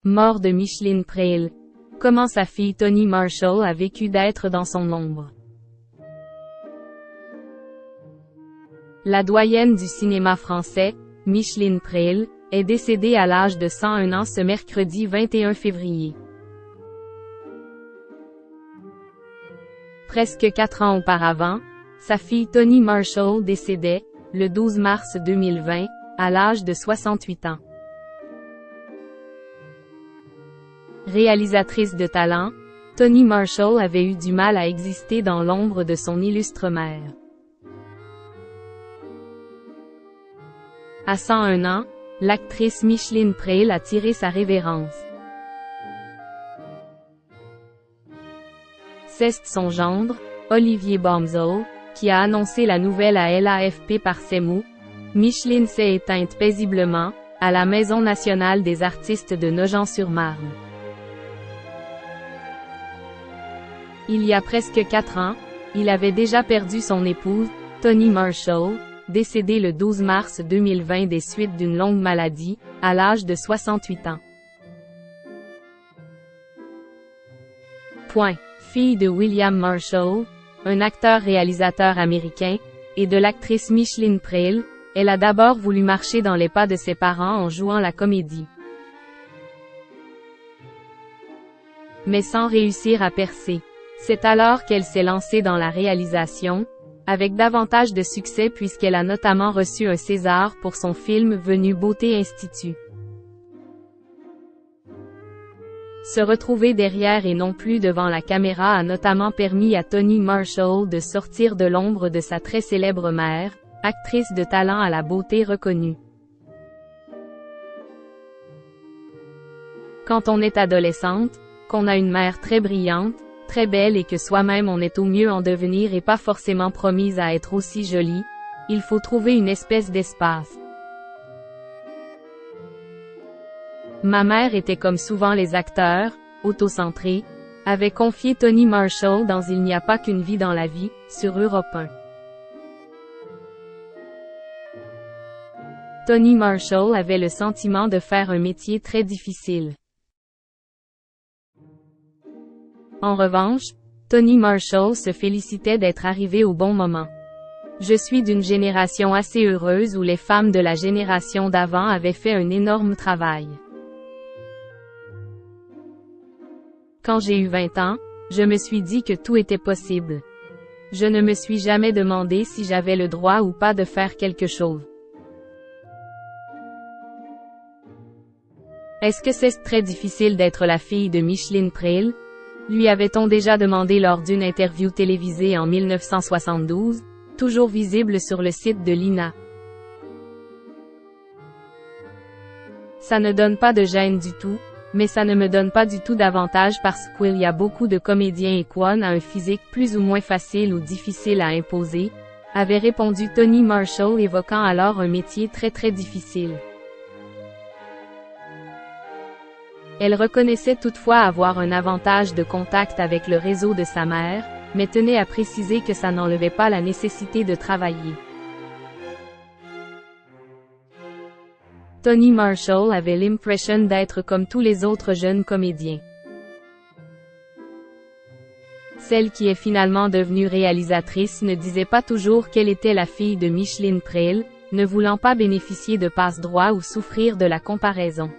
Mort de Micheline Preil. Comment sa fille Toni Marshall a vécu d'être dans son ombre. La doyenne du cinéma français, Micheline Preil, est décédée à l'âge de 101 ans ce mercredi 21 février. Presque 4 ans auparavant, sa fille Toni Marshall décédait, le 12 mars 2020, à l'âge de 68 ans. Réalisatrice de talent, Toni Marshall avait eu du mal à exister dans l'ombre de son illustre mère. À 101 ans, l'actrice Micheline Preil a tiré sa révérence. C'est son gendre, Olivier Bomzol, qui a annoncé la nouvelle à l'AFP par ces mots. Micheline s'est éteinte paisiblement, à la Maison nationale des artistes de Nogent-sur-Marne. Il y a presque 4 ans, il avait déjà perdu son épouse, Toni Marshall, décédée le 12 mars 2020 des suites d'une longue maladie, à l'âge de 68 ans. Fille de William Marshall, un acteur-réalisateur américain, et de l'actrice Micheline Preil, elle a d'abord voulu marcher dans les pas de ses parents en jouant la comédie. Mais sans réussir à percer. C'est alors qu'elle s'est lancée dans la réalisation, avec davantage de succès puisqu'elle a notamment reçu un César pour son film Venue Beauté Institut. Se retrouver derrière et non plus devant la caméra a notamment permis à Toni Marshall de sortir de l'ombre de sa très célèbre mère, actrice de talent à la beauté reconnue. Quand on est adolescente, qu'on a une mère très brillante, très belle et que soi-même on est au mieux en devenir et pas forcément promise à être aussi jolie, il faut trouver une espèce d'espace. Ma mère était comme souvent les acteurs, autocentrés, avait confié Toni Marshall dans Il n'y a pas qu'une vie dans la vie, sur Europe 1. Toni Marshall avait le sentiment de faire un métier très difficile. En revanche, Toni Marshall se félicitait d'être arrivée au bon moment. Je suis d'une génération assez heureuse où les femmes de la génération d'avant avaient fait un énorme travail. Quand j'ai eu 20 ans, je me suis dit que tout était possible. Je ne me suis jamais demandé si j'avais le droit ou pas de faire quelque chose. Est-ce que c'est très difficile d'être la fille de Micheline Preil? Lui avait-on déjà demandé lors d'une interview télévisée en 1972, toujours visible sur le site de l'INA. Ça ne donne pas de gêne du tout, mais ça ne me donne pas du tout d'avantage parce qu'il y a beaucoup de comédiens et qu'on a un physique plus ou moins facile ou difficile à imposer, avait répondu Toni Marshall évoquant alors un métier très difficile. Elle reconnaissait toutefois avoir un avantage de contact avec le réseau de sa mère, mais tenait à préciser que ça n'enlevait pas la nécessité de travailler. Toni Marshall avait l'impression d'être comme tous les autres jeunes comédiens. Celle qui est finalement devenue réalisatrice ne disait pas toujours qu'elle était la fille de Micheline Preil, ne voulant pas bénéficier de passe-droit ou souffrir de la comparaison.